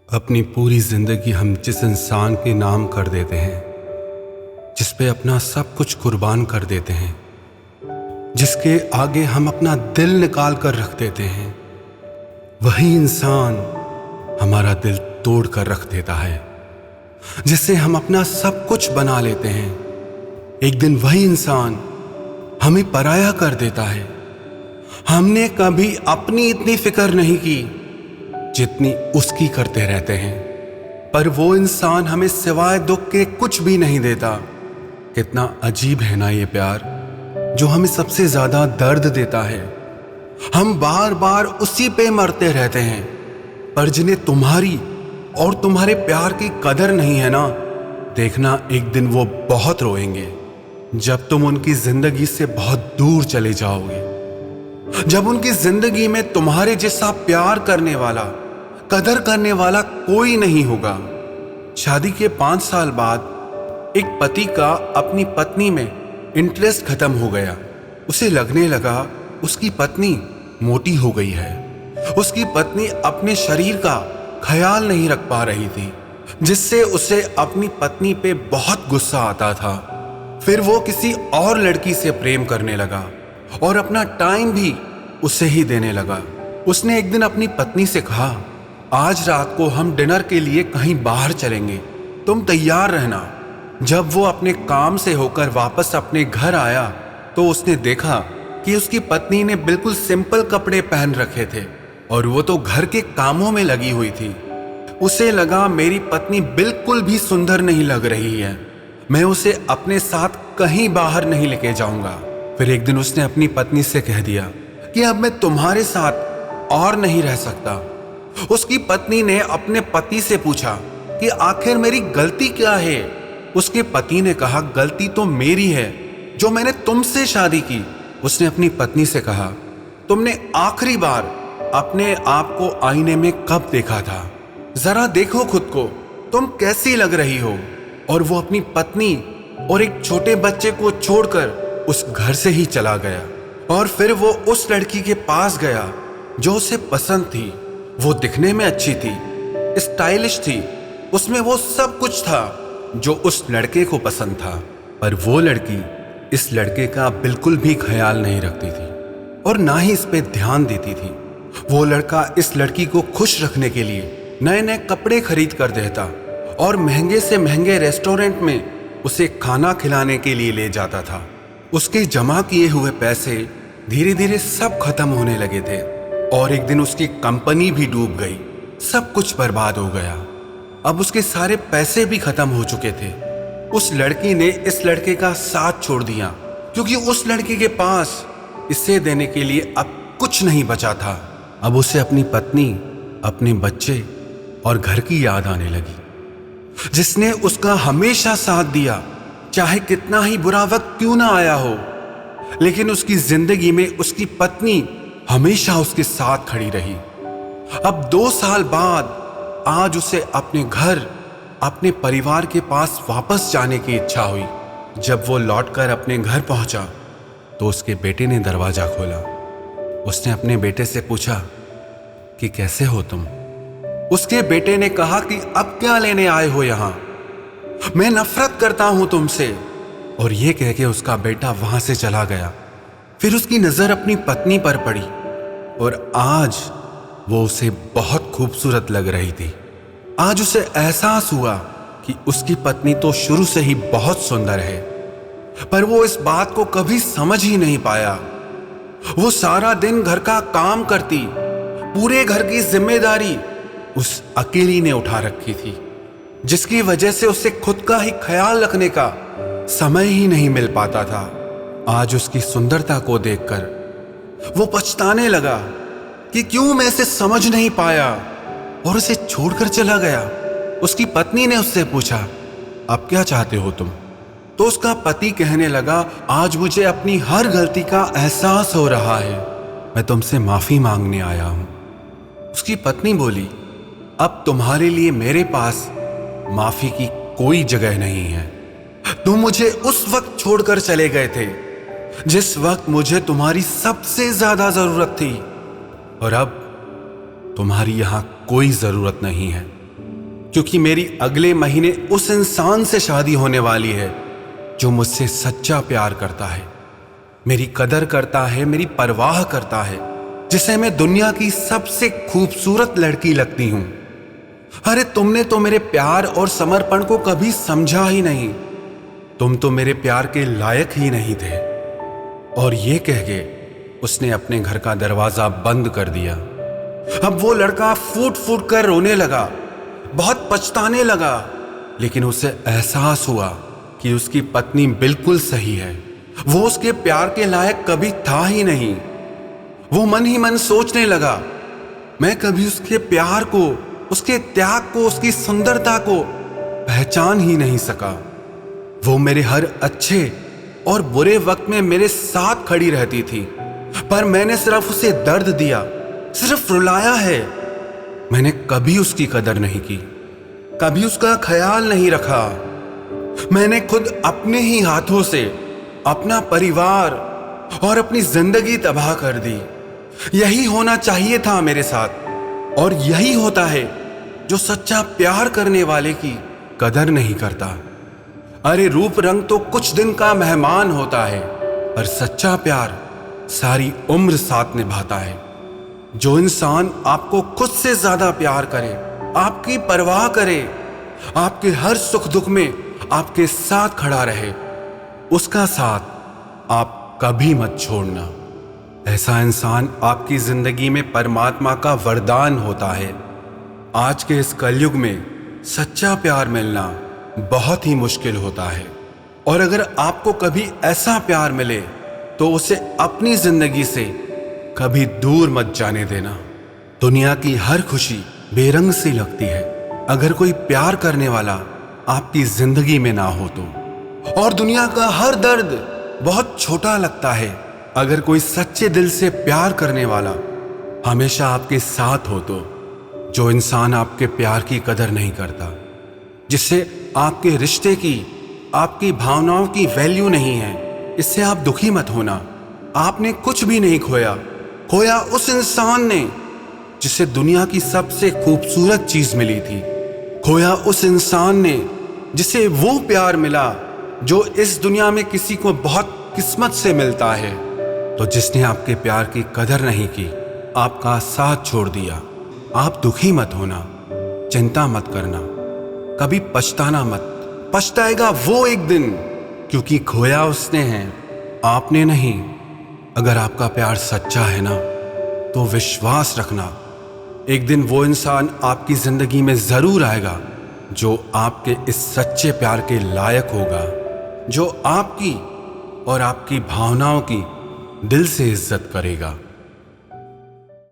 अपनी पूरी जिंदगी हम जिस इंसान के नाम कर देते हैं, जिस पे अपना सब कुछ कुर्बान कर देते हैं, जिसके आगे हम अपना दिल निकाल कर रख देते हैं, वही इंसान हमारा दिल तोड़ कर रख देता है। जिससे हम अपना सब कुछ बना लेते हैं, एक दिन वही इंसान हमें पराया कर देता है। हमने कभी अपनी इतनी फिक्र नहीं की जितनी उसकी करते रहते हैं, पर वो इंसान हमें सिवाय दुख के कुछ भी नहीं देता। कितना अजीब है ना ये प्यार, जो हमें सबसे ज्यादा दर्द देता है। हम बार बार उसी पे मरते रहते हैं, पर जिन्हें तुम्हारी और तुम्हारे प्यार की कदर नहीं है ना, देखना एक दिन वो बहुत रोएंगे जब तुम उनकी जिंदगी से बहुत दूर चले जाओगे। जब उनकी जिंदगी में तुम्हारे जैसा प्यार करने वाला, कदर करने वाला कोई नहीं होगा। शादी के 5 साल बाद एक पति का अपनी पत्नी में इंटरेस्ट खत्म हो गया। उसे लगने लगा उसकी पत्नी मोटी हो गई है। उसकी पत्नी अपने शरीर का ख्याल नहीं रख पा रही थी, जिससे उसे अपनी पत्नी पे बहुत गुस्सा आता था। फिर वो किसी और लड़की से प्रेम करने लगा और अपना टाइम भी उसे ही देने लगा। उसने एक दिन अपनी पत्नी से कहा, आज रात को हम डिनर के लिए कहीं बाहर चलेंगे, तुम तैयार रहना। जब वो अपने काम से होकर वापस अपने घर आया तो उसने देखा कि उसकी पत्नी ने बिल्कुल सिंपल कपड़े पहन रखे थे और वो तो घर के कामों में लगी हुई थी। उसे लगा मेरी पत्नी बिल्कुल भी सुंदर नहीं लग रही है, मैं उसे अपने साथ कहीं बाहर नहीं लेके जाऊंगा। फिर एक दिन उसने अपनी पत्नी से कह दिया कि अब मैं तुम्हारे साथ और नहीं रह सकता। उसकी पत्नी ने अपने पति से पूछा कि आखिर मेरी गलती क्या है। उसके पति ने कहा, गलती तो मेरी है जो मैंने तुमसे शादी की। उसने अपनी पत्नी से कहा, तुमने आखिरी बार अपने आप को आईने में कब देखा था? जरा देखो खुद को, तुम कैसी लग रही हो। और वो अपनी पत्नी और एक छोटे बच्चे को छोड़कर उस घर से ही चला गया। और फिर वो उस लड़की के पास गया जो उसे पसंद थी। वो दिखने में अच्छी थी, स्टाइलिश थी, उसमें वो सब कुछ था जो उस लड़के को पसंद था। पर वो लड़की इस लड़के का बिल्कुल भी ख्याल नहीं रखती थी और ना ही इस पे ध्यान देती थी। वो लड़का इस लड़की को खुश रखने के लिए नए नए कपड़े खरीद कर देता और महंगे से महंगे रेस्टोरेंट में उसे खाना खिलाने के लिए ले जाता था। उसके जमा किए हुए पैसे धीरे धीरे सब खत्म होने लगे थे और एक दिन उसकी कंपनी भी डूब गई, सब कुछ बर्बाद हो गया। अब उसके सारे पैसे भी खत्म हो चुके थे। उस लड़की ने इस लड़के का साथ छोड़ दिया क्योंकि उस लड़के के पास इसे देने के लिए अब कुछ नहीं बचा था। अब उसे अपनी पत्नी, अपने बच्चे और घर की याद आने लगी, जिसने उसका हमेशा साथ दिया, चाहे कितना ही बुरा वक्त क्यों ना आया हो। लेकिन उसकी जिंदगी में उसकी पत्नी हमेशा उसके साथ खड़ी रही। अब 2 साल बाद आज उसे अपने घर, अपने परिवार के पास वापस जाने की इच्छा हुई। जब वो लौटकर अपने घर पहुंचा तो उसके बेटे ने दरवाजा खोला। उसने अपने बेटे से पूछा कि कैसे हो तुम? उसके बेटे ने कहा कि अब क्या लेने आए हो यहां? मैं नफरत करता हूं तुमसे। और यह कह के उसका बेटा वहां से चला गया। फिर उसकी नजर अपनी पत्नी पर पड़ी और आज वो उसे बहुत खूबसूरत लग रही थी। आज उसे एहसास हुआ कि उसकी पत्नी तो शुरू से ही बहुत सुंदर है, पर वो इस बात को कभी समझ ही नहीं पाया। वो सारा दिन घर का काम करती, पूरे घर की जिम्मेदारी उस अकेली ने उठा रखी थी, जिसकी वजह से उसे खुद का ही ख्याल रखने का समय ही नहीं मिल पाता था। आज उसकी सुंदरता को देखकर वो पछताने लगा कि क्यों मैं इसे समझ नहीं पाया और उसे छोड़कर चला गया। उसकी पत्नी ने उससे पूछा, अब क्या चाहते हो तुम? तो उसका पति कहने लगा, आज मुझे अपनी हर गलती का एहसास हो रहा है, मैं तुमसे माफी मांगने आया हूं। उसकी पत्नी बोली, अब तुम्हारे लिए मेरे पास माफी की कोई जगह नहीं है। तुम मुझे उस वक्त छोड़कर चले गए थे जिस वक्त मुझे तुम्हारी सबसे ज्यादा जरूरत थी, और अब तुम्हारी यहां कोई जरूरत नहीं है। क्योंकि मेरी अगले महीने उस इंसान से शादी होने वाली है जो मुझसे सच्चा प्यार करता है, मेरी कदर करता है, मेरी परवाह करता है, जिसे मैं दुनिया की सबसे खूबसूरत लड़की लगती हूं। अरे तुमने तो मेरे प्यार और समर्पण को कभी समझा ही नहीं। तुम तो मेरे प्यार के लायक ही नहीं थे। और ये कह के उसने अपने घर का दरवाजा बंद कर दिया। अब वो लड़का फूट फूट कर रोने लगा, बहुत पछताने लगा, लेकिन उसे एहसास हुआ कि उसकी पत्नी बिल्कुल सही है। वो उसके प्यार के लायक कभी था ही नहीं। वो मन ही मन सोचने लगा, मैं कभी उसके प्यार को, उसके त्याग को, उसकी सुंदरता को पहचान ही नहीं सका। वो मेरे हर अच्छे और बुरे वक्त में मेरे साथ खड़ी रहती थी, पर मैंने सिर्फ उसे दर्द दिया, सिर्फ रुलाया है। मैंने कभी उसकी कदर नहीं की, कभी उसका ख्याल नहीं रखा। मैंने खुद अपने ही हाथों से अपना परिवार और अपनी जिंदगी तबाह कर दी। यही होना चाहिए था मेरे साथ, और यही होता है जो सच्चा प्यार करने वाले की कदर नहीं करता। अरे रूप रंग तो कुछ दिन का मेहमान होता है, पर सच्चा प्यार सारी उम्र साथ निभाता है। जो इंसान आपको खुद से ज्यादा प्यार करे, आपकी परवाह करे, आपके हर सुख दुख में आपके साथ खड़ा रहे, उसका साथ आप कभी मत छोड़ना। ऐसा इंसान आपकी जिंदगी में परमात्मा का वरदान होता है। आज के इस कलयुग में सच्चा प्यार मिलना बहुत ही मुश्किल होता है, और अगर आपको कभी ऐसा प्यार मिले तो उसे अपनी जिंदगी से कभी दूर मत जाने देना। दुनिया की हर खुशी बेरंग सी लगती है अगर कोई प्यार करने वाला आपकी जिंदगी में ना हो तो, और दुनिया का हर दर्द बहुत छोटा लगता है अगर कोई सच्चे दिल से प्यार करने वाला हमेशा आपके साथ हो तो। जो इंसान आपके प्यार की कदर नहीं करता, जिससे आपके रिश्ते की, आपकी भावनाओं की वैल्यू नहीं है, इससे आप दुखी मत होना। आपने कुछ भी नहीं खोया, खोया उस इंसान ने जिसे दुनिया की सबसे खूबसूरत चीज मिली थी। खोया उस इंसान ने जिसे वो प्यार मिला जो इस दुनिया में किसी को बहुत किस्मत से मिलता है। तो जिसने आपके प्यार की कदर नहीं की, आपका साथ छोड़ दिया, आप दुखी मत होना, चिंता मत करना, कभी पछताना मत। पछताएगा वो एक दिन, क्योंकि खोया उसने है, आपने नहीं। अगर आपका प्यार सच्चा है ना, तो विश्वास रखना, एक दिन वो इंसान आपकी जिंदगी में जरूर आएगा जो आपके इस सच्चे प्यार के लायक होगा, जो आपकी और आपकी भावनाओं की दिल से इज्जत करेगा।